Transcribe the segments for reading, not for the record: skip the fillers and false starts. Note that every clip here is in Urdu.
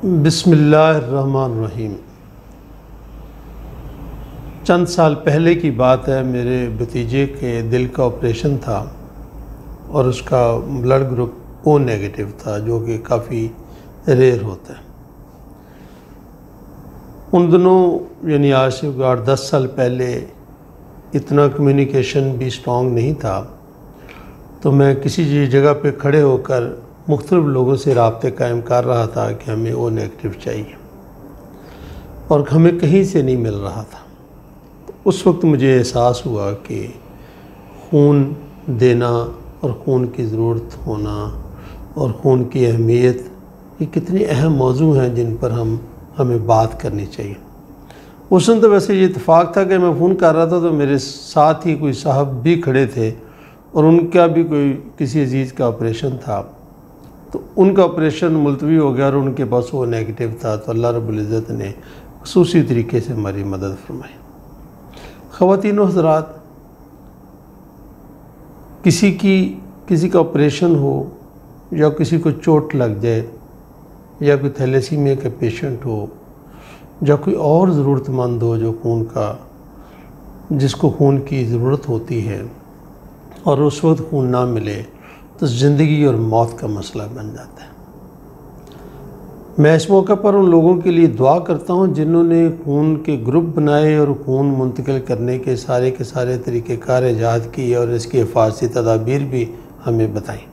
بسم اللہ الرحمن الرحیم۔ چند سال پہلے کی بات ہے، میرے بھتیجے کے دل کا آپریشن تھا اور اس کا بلڈ گروپ او نیگیٹو تھا، جو کہ کافی ریئر ہوتا ہے۔ ان دنوں یعنی آج سے 8-10 سال پہلے اتنا کمیونیکیشن بھی سٹرونگ نہیں تھا، تو میں کسی جگہ پہ کھڑے ہو کر مختلف لوگوں سے رابطے قائم کر رہا تھا کہ ہمیں او نیگیٹو چاہیے، اور ہمیں کہیں سے نہیں مل رہا تھا۔ اس وقت مجھے احساس ہوا کہ خون دینا اور خون کی ضرورت ہونا اور خون کی اہمیت یہ کتنے اہم موضوع ہیں جن پر ہمیں بات کرنی چاہیے۔ اس دن تو ویسے یہ اتفاق تھا کہ میں فون کر رہا تھا تو میرے ساتھ ہی کوئی صاحب بھی کھڑے تھے اور ان کا بھی کسی عزیز کا آپریشن تھا، تو ان کا آپریشن ملتوی ہو گیا اور ان کے پاس وہ نیگیٹو تھا، تو اللہ رب العزت نے خصوصی طریقے سے ہماری مدد فرمائی۔ خواتین و حضرات، کسی کا آپریشن ہو یا کسی کو چوٹ لگ جائے یا کوئی تھیلیسیمیا کا پیشنٹ ہو یا کوئی اور ضرورت مند ہو جو جس کو خون کی ضرورت ہوتی ہے اور اس وقت خون نہ ملے تو زندگی اور موت کا مسئلہ بن جاتا ہے۔ میں اس موقع پر ان لوگوں کے لیے دعا کرتا ہوں جنہوں نے خون کے گروپ بنائے اور خون منتقل کرنے کے سارے طریقہ کار ایجاد کیے اور اس کی حفاظتی تدابیر بھی ہمیں بتائیں۔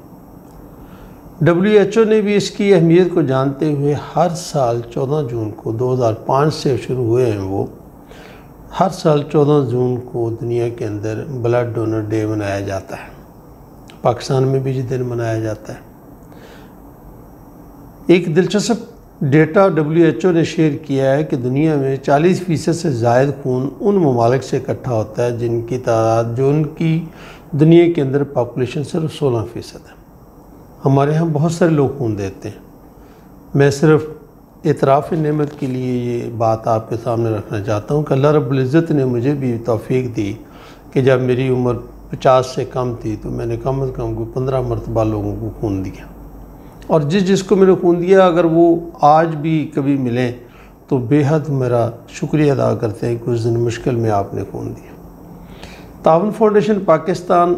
WHO نے بھی اس کی اہمیت کو جانتے ہوئے ہر سال 14 جون کو 2005 سے شروع ہوئے ہیں، وہ ہر سال 14 جون کو دنیا کے اندر بلڈ ڈونر ڈے منایا جاتا ہے۔ پاکستان میں بھی یہ دن منایا جاتا ہے۔ ایک دلچسپ ڈیٹا WHO نے شیئر کیا ہے کہ دنیا میں 40% سے زائد خون ان ممالک سے اکٹھا ہوتا ہے جن کی دنیا کے اندر پاپولیشن صرف 16% ہے۔ ہمارے ہاں بہت سارے لوگ خون دیتے ہیں۔ میں صرف اعتراف نعمت کے لیے یہ بات آپ کے سامنے رکھنا چاہتا ہوں کہ اللہ رب العزت نے مجھے بھی توفیق دی کہ جب میری عمر 50 سے کم تھی تو میں نے کم از کم 15 مرتبہ لوگوں کو خون دیا، اور جس کو میں نے خون دیا اگر وہ آج بھی کبھی ملیں تو بے حد میرا شکریہ ادا کرتے ہیں کہ اس دن مشکل میں آپ نے خون دیا۔ تعاون فاؤنڈیشن پاکستان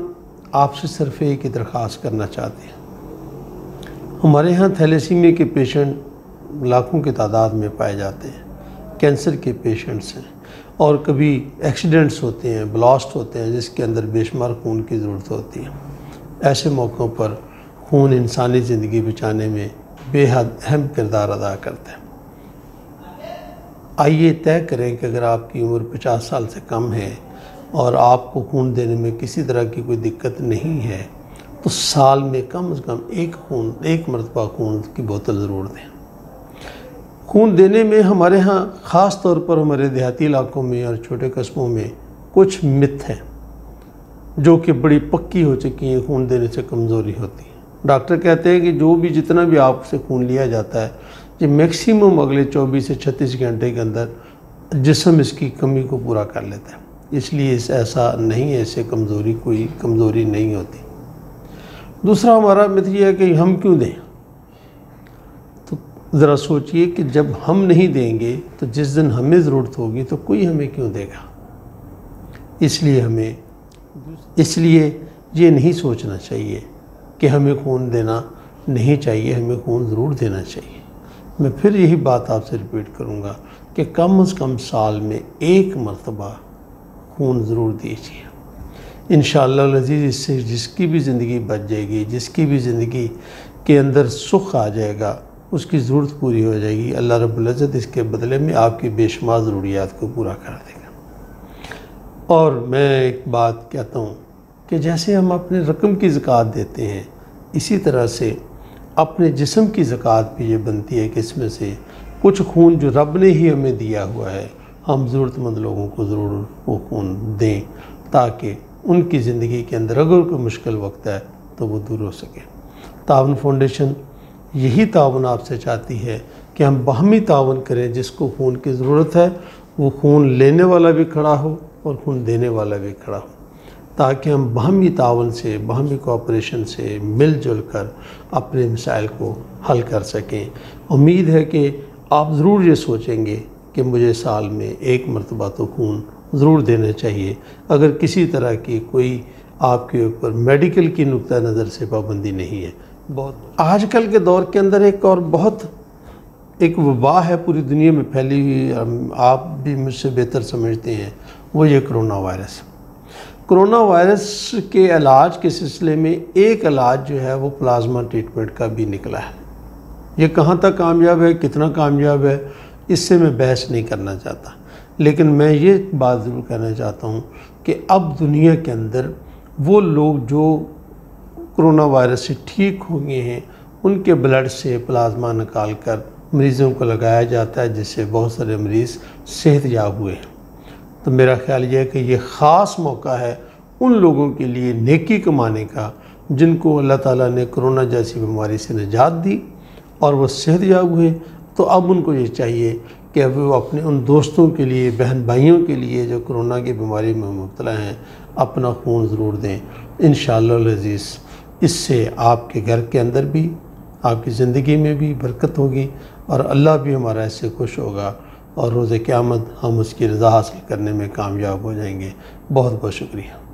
آپ سے صرف ایک ہی درخواست کرنا چاہتے ہیں۔ ہمارے ہاں تھیلیسیمیا کے پیشنٹ لاکھوں کی تعداد میں پائے جاتے ہیں، کینسر کے پیشنٹس ہیں، اور کبھی ایکسیڈنٹس ہوتے ہیں، بلاسٹ ہوتے ہیں جس کے اندر بے شمار خون کی ضرورت ہوتی ہے۔ ایسے موقعوں پر خون انسانی زندگی بچانے میں بے حد اہم کردار ادا کرتا ہے۔ آئیے طے کریں کہ اگر آپ کی عمر 50 سال سے کم ہے اور آپ کو خون دینے میں کسی طرح کی کوئی دقت نہیں ہے تو سال میں کم از کم ایک مرتبہ خون کی بوتل ضرور دیں۔ خون دینے میں ہمارے ہاں خاص طور پر ہمارے دیہاتی علاقوں میں اور چھوٹے قصبوں میں کچھ مت ہیں جو کہ بڑی پکی ہو چکی ہیں، خون دینے سے کمزوری ہوتی ہے۔ ڈاکٹر کہتے ہیں کہ جتنا بھی آپ سے خون لیا جاتا ہے یہ میکسیمم اگلے 24 سے 36 گھنٹے کے اندر جسم اس کی کمی کو پورا کر لیتا ہے، اس لیے ایسا نہیں ہے، اس سے کوئی کمزوری نہیں ہوتی۔ دوسرا ہمارا مت یہ ہے کہ ہم کیوں دیں؟ تو ذرا سوچئے کہ جب ہم نہیں دیں گے تو جس دن ہمیں ضرورت ہوگی تو کوئی ہمیں کیوں دے گا؟ اس لیے یہ نہیں سوچنا چاہیے کہ ہمیں خون دینا نہیں چاہیے، ہمیں خون ضرور دینا چاہیے۔ میں پھر یہی بات آپ سے ریپیٹ کروں گا کہ کم از کم سال میں ایک مرتبہ خون ضرور دیجیے۔ انشاءاللہ العزیز اس سے جس کی بھی زندگی بچ جائے گی، جس کی بھی زندگی کے اندر سکھ آ جائے گا، اس کی ضرورت پوری ہو جائے گی۔ اللہ رب العزت اس کے بدلے میں آپ کی بے شمار ضروریات کو پورا کر دے گا۔ اور میں ایک بات کہتا ہوں کہ جیسے ہم اپنے رقم کی زکوٰۃ دیتے ہیں، اسی طرح سے اپنے جسم کی زکوٰۃ بھی یہ بنتی ہے کہ اس میں سے کچھ خون جو رب نے ہی ہمیں دیا ہوا ہے ہم ضرورت مند لوگوں کو ضرور وہ خون دیں، تاکہ ان کی زندگی کے اندر اگر کوئی مشکل وقت ہے تو وہ دور ہو سکے۔ تعاون فاؤنڈیشن یہی تعاون آپ سے چاہتی ہے کہ ہم باہمی تعاون کریں، جس کو خون کی ضرورت ہے وہ خون لینے والا بھی کھڑا ہو اور خون دینے والا بھی کھڑا ہو۔ تاکہ ہم باہمی تعاون سے، باہمی کوآپریشن سے مل جل کر اپنے مسائل کو حل کر سکیں۔ امید ہے کہ آپ ضرور یہ سوچیں گے کہ مجھے سال میں ایک مرتبہ تو خون ضرور دینا چاہیے، اگر کسی طرح کی کوئی آپ کے اوپر میڈیکل کی نقطہ نظر سے پابندی نہیں ہے۔ آج کل کے دور کے اندر ایک وبا ہے پوری دنیا میں پھیلی ہوئی، آپ بھی مجھ سے بہتر سمجھتے ہیں، وہ یہ کرونا وائرس۔ کرونا وائرس کے علاج کے سلسلے میں ایک علاج جو ہے وہ پلازما ٹریٹمنٹ کا بھی نکلا ہے۔ یہ کہاں تک کامیاب ہے، کتنا کامیاب ہے، اس سے میں بحث نہیں کرنا چاہتا، لیکن میں یہ بات ضرور کہنا چاہتا ہوں کہ اب دنیا کے اندر وہ لوگ جو کرونا وائرس سے ٹھیک ہو گئے ہیں، ان کے بلڈ سے پلازما نکال کر مریضوں کو لگایا جاتا ہے، جس سے بہت سارے مریض صحت یاب ہوئے ہیں۔ تو میرا خیال یہ ہے کہ یہ خاص موقع ہے ان لوگوں کے لیے نیکی کمانے کا جن کو اللہ تعالیٰ نے کرونا جیسی بیماری سے نجات دی اور وہ صحت یاب ہوئے۔ تو اب ان کو یہ چاہیے کہ وہ اپنے ان دوستوں کے لیے، بہن بھائیوں کے لیے جو کرونا کی بیماری میں مبتلا ہیں، اپنا خون ضرور دیں۔ انشاءاللہ العزیز اس سے آپ کے گھر کے اندر بھی، آپ کی زندگی میں بھی برکت ہوگی اور اللہ بھی ہمارا اس سے خوش ہوگا، اور روز قیامت ہم اس کی رضا حاصل کرنے میں کامیاب ہو جائیں گے۔ بہت بہت شکریہ۔